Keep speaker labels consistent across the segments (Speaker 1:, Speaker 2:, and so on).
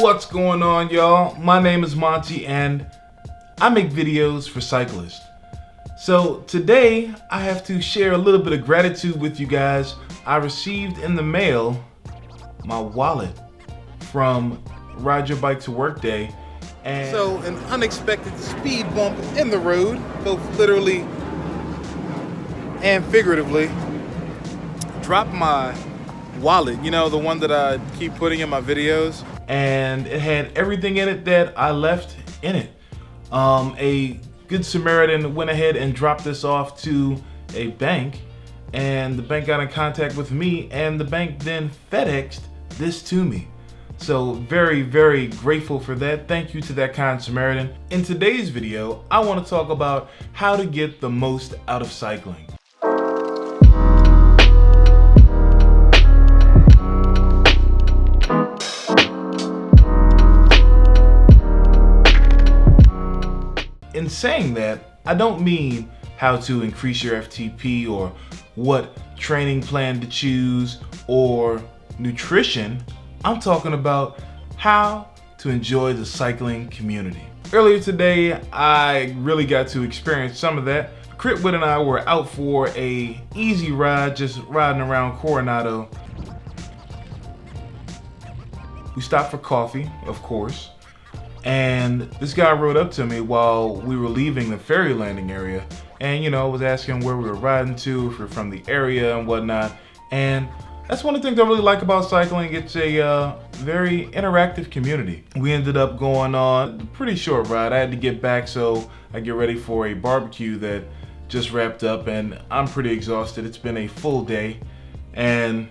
Speaker 1: What's going on, y'all? My name is Montee and I make videos for cyclists. So today I have to share a little bit of gratitude with you guys. I received in the mail my wallet from Ride Your Bike to Work Day. And so an unexpected speed bump in the road, both literally and figuratively, dropped my wallet, you know, the one that I keep putting in my videos, and it had everything in it that I left in it. A good Samaritan went ahead and dropped this off to a bank, and the bank got in contact with me, and the bank then FedExed this to me. So very, very grateful for that. Thank you to that kind Samaritan. In today's video, I want to talk about how to get the most out of cycling. In saying that, I don't mean how to increase your FTP or what training plan to choose or nutrition. I'm talking about how to enjoy the cycling community. Earlier today, I really got to experience some of that. Critwood and I were out for a easy ride, just riding around Coronado. We stopped for coffee, of course. And this guy rode up to me while we were leaving the ferry landing area, and was asking where we were riding to, if we're from the area and whatnot. And that's one of the things I really like about cycling. It's a very interactive community. We ended up going on a pretty short ride. I had to get back so I get ready for a barbecue that just wrapped up, and I'm pretty exhausted. It's been a full day, and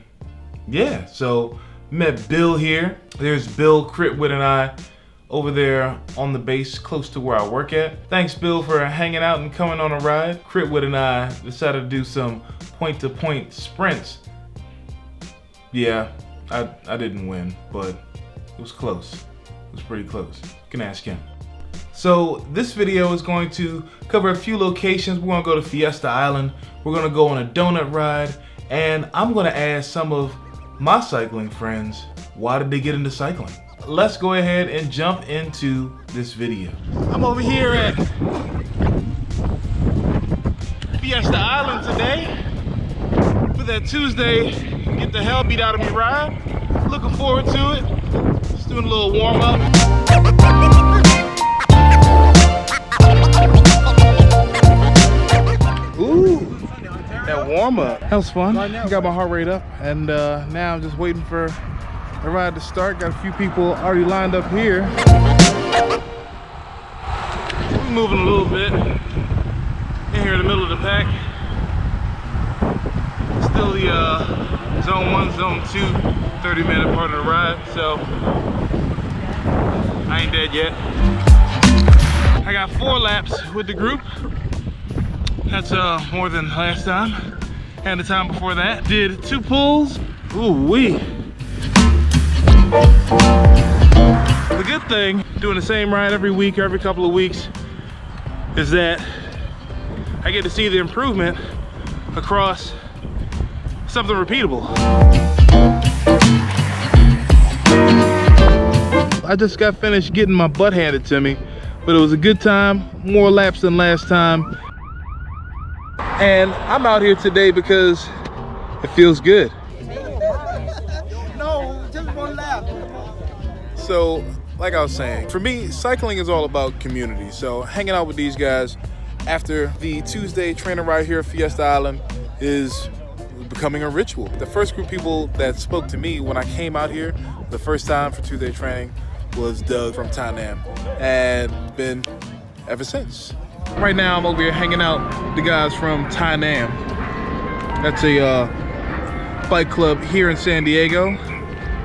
Speaker 1: yeah, so met Bill here. There's Bill, Critwood, and I over there on the base close to where I work at. Thanks, Bill, for hanging out and coming on a ride. Critwood and I decided to do some point-to-point sprints. Yeah, I didn't win, but it was close. It was pretty close. You can ask him. So this video is going to cover a few locations. We're gonna go to Fiesta Island. We're gonna go on a donut ride, and I'm gonna ask some of my cycling friends, why did they get into cycling? Let's go ahead and jump into this video. I'm over here at Fiesta Island today for that Tuesday get the hell beat out of me ride. Looking forward to it. Just doing a little warm up. Ooh, that warm up. That was fun. I got my heart rate up, and now I'm just waiting for the ride to start. Got a few people already lined up here. We're moving a little bit in here in the middle of the pack. Still the zone 1, zone 2, 30-minute part of the ride, so I ain't dead yet. I got 4 laps with the group. That's more than last time and the time before that. Did 2 pulls. Ooh wee. The good thing doing the same ride every week or every couple of weeks is that I get to see the improvement across something repeatable. I just got finished getting my butt handed to me, but it was a good time, more laps than last time. And I'm out here today because it feels good. So, like I was saying, for me, cycling is all about community. So hanging out with these guys after the Tuesday training ride here at Fiesta Island is becoming a ritual. The first group of people that spoke to me when I came out here the first time for Tuesday training was Doug from Thailand, and been ever since. Right now I'm over here hanging out with the guys from Thailand. That's a bike club here in San Diego,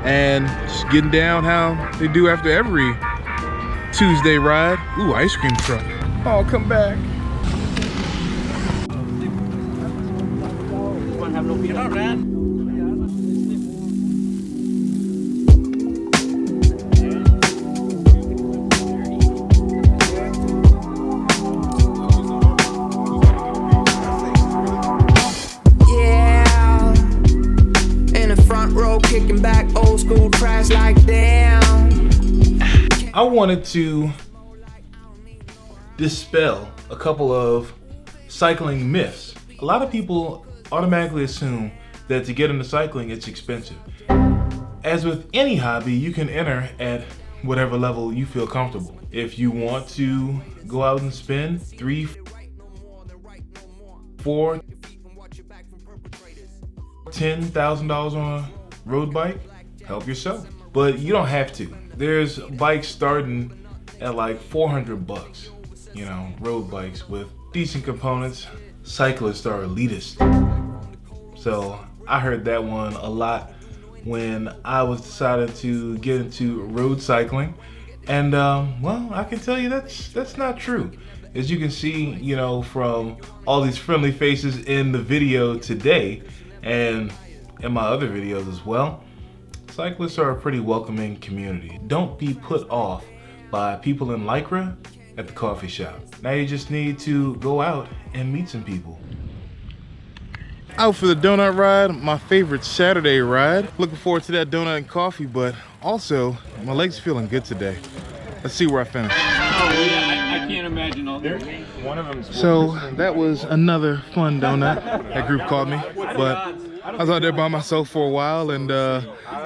Speaker 1: and just getting down how they do after every Tuesday ride. Ooh, ice cream truck. Oh, come back.
Speaker 2: Kicking back old school tracks like damn.
Speaker 1: I wanted to dispel a couple of cycling myths. A lot of people automatically assume that to get into cycling, it's expensive. As with any hobby, you can enter at whatever level you feel comfortable. If you want to go out and spend $3,000, $4,000, $10,000 on a road bike, help yourself. But you don't have to. There's bikes starting at like $400, you know, road bikes with decent components. Cyclists are elitist. So I heard that one a lot when I was decided to get into road cycling. And well, I can tell you that's not true. As you can see, you know, from all these friendly faces in the video today and in my other videos as well, cyclists are a pretty welcoming community. Don't be put off by people in Lycra at the coffee shop. Now you just need to go out and meet some people. Out for the donut ride, my favorite Saturday ride. Looking forward to that donut and coffee, but also my legs feeling good today. Let's see where I finish.
Speaker 2: Oh yeah, I can't imagine all that.
Speaker 3: One of them's
Speaker 1: So that was another fun donut. That group called me, but I was out there by myself for a while, and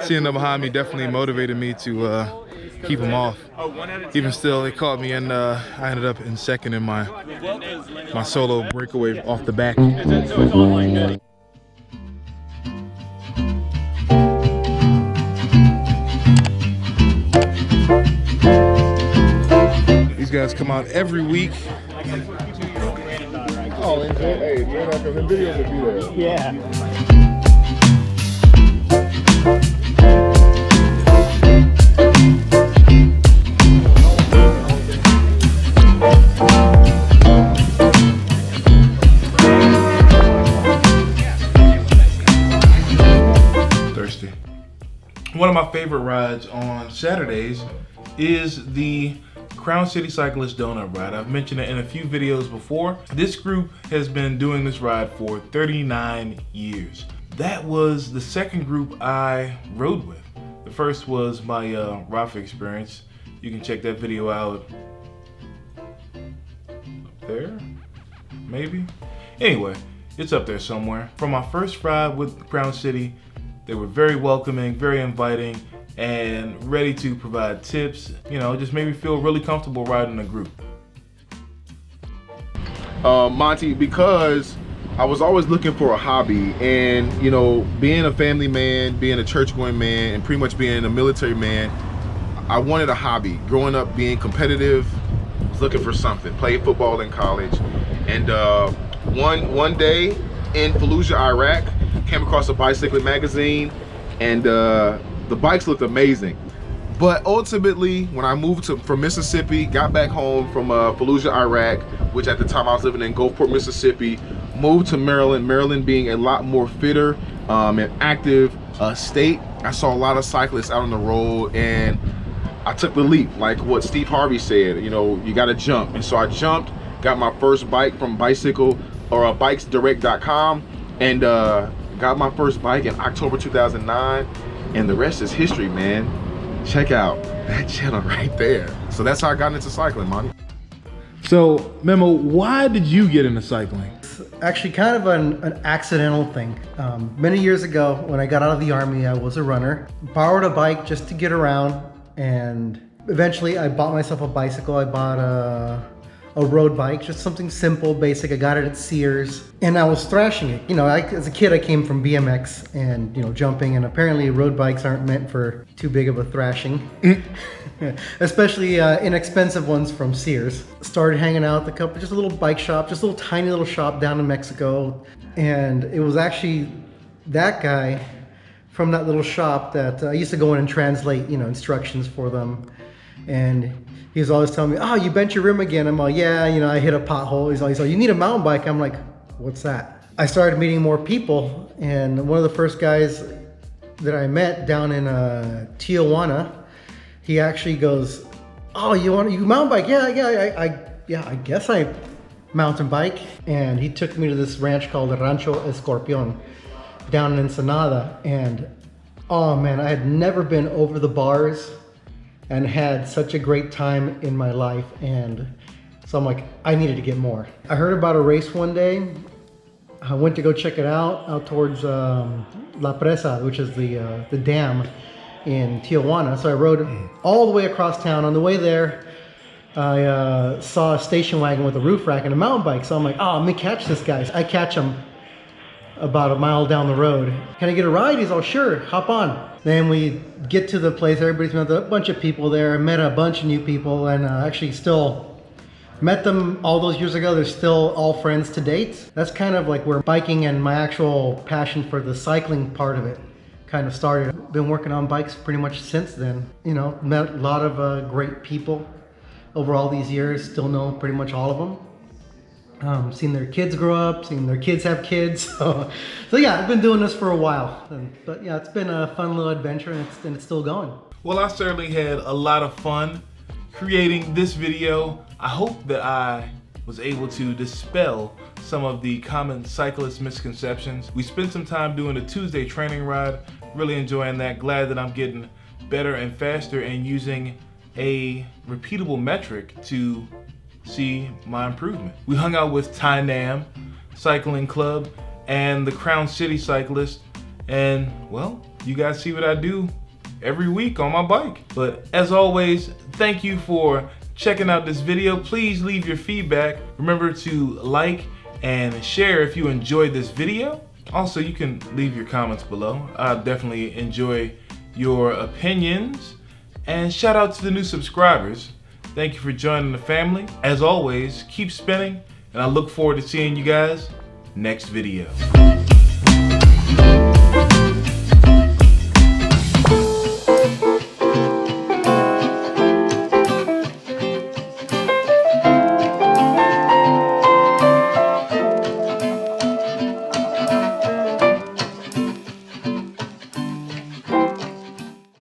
Speaker 1: seeing them behind me definitely motivated me to keep them off. Even still, they caught me, and I ended up in second in my solo breakaway off the back. These guys come out every week.
Speaker 3: Oh, hey, the video will be there.
Speaker 2: Yeah.
Speaker 1: Thirsty. One of my favorite rides on Saturdays is the Crown City Cyclist Donut Ride. I've mentioned it in a few videos before. This group has been doing this ride for 39 years. That was the second group I rode with. The first was my Rafa experience. You can check that video out up there, maybe? Anyway, it's up there somewhere. For my first ride with Crown City, they were very welcoming, very inviting, and ready to provide tips. You know, just made me feel really comfortable riding in a group.
Speaker 3: Montee, because I was always looking for a hobby, and you know, being a family man, being a church-going man, and pretty much being a military man, I wanted a hobby. Growing up being competitive, was looking for something. Played football in college, and one day in Fallujah, Iraq, came across a bicycling magazine, and the bikes looked amazing. But ultimately, when I moved from Mississippi, got back home from Fallujah, Iraq, which at the time I was living in Gulfport, Mississippi, moved to Maryland, Maryland being a lot more fitter and active state, I saw a lot of cyclists out on the road, and I took the leap, like what Steve Harvey said, you know, you gotta jump. And so I jumped, got my first bike from bikesdirect.com, and got my first bike in October 2009, and the rest is history, man. Check out that channel right there. So that's how I got into cycling, Monty.
Speaker 1: So, Memo, why did you get into cycling?
Speaker 4: Actually kind of an accidental thing. Many years ago, when I got out of the Army, I was a runner. Borrowed a bike just to get around, and eventually I bought myself a bicycle. I bought a road bike, just something simple, basic. I got it at Sears, and I was thrashing it. You know, as a kid, I came from BMX and, you know, jumping, and apparently road bikes aren't meant for too big of a thrashing. Especially inexpensive ones from Sears. Started hanging out at the couple, just a little bike shop, just a little tiny little shop down in Mexico. And it was actually that guy from that little shop that I used to go in and translate, you know, instructions for them. And he was always telling me, oh, you bent your rim again. I'm like, yeah, you know, I hit a pothole. He's like, you need a mountain bike. I'm like, what's that? I started meeting more people, and one of the first guys that I met down in Tijuana, he actually goes, oh, you mountain bike? Yeah, I guess I mountain bike. And he took me to this ranch called Rancho Escorpion down in Ensenada. And oh man, I had never been over the bars and had such a great time in my life. And so I'm like, I needed to get more. I heard about a race one day. I went to go check it out towards La Presa, which is the dam in Tijuana. So I rode all the way across town. On the way there, I saw a station wagon with a roof rack and a mountain bike. So I'm like, oh, let me catch this guy. I catch him about a mile down the road. Can I get a ride? He's all, sure, hop on. Then we get to the place, everybody's met a bunch of people there. I met a bunch of new people, and actually still met them all those years ago. They're still all friends to date. That's kind of like where biking and my actual passion for the cycling part of it kind of started. I've been working on bikes pretty much since then. You know, met a lot of great people over all these years, still know pretty much all of them. Seen their kids grow up, seen their kids have kids. So yeah, I've been doing this for a while. But yeah, it's been a fun little adventure, and it's still going.
Speaker 1: Well, I certainly had a lot of fun creating this video. I hope that I was able to dispel some of the common cyclist misconceptions. We spent some time doing a Tuesday training ride, really enjoying that. Glad that I'm getting better and faster and using a repeatable metric to see my improvement. We hung out with Tai Nam Cycling Club and the Crown City Cyclist, and well, you guys see what I do every week on my bike. But as always, thank you for checking out this video. Please leave your feedback. Remember to like and share if you enjoyed this video. Also, you can leave your comments below. I definitely enjoy your opinions. And shout out to the new subscribers. Thank you for joining the family. As always, keep spinning, and I look forward to seeing you guys next video.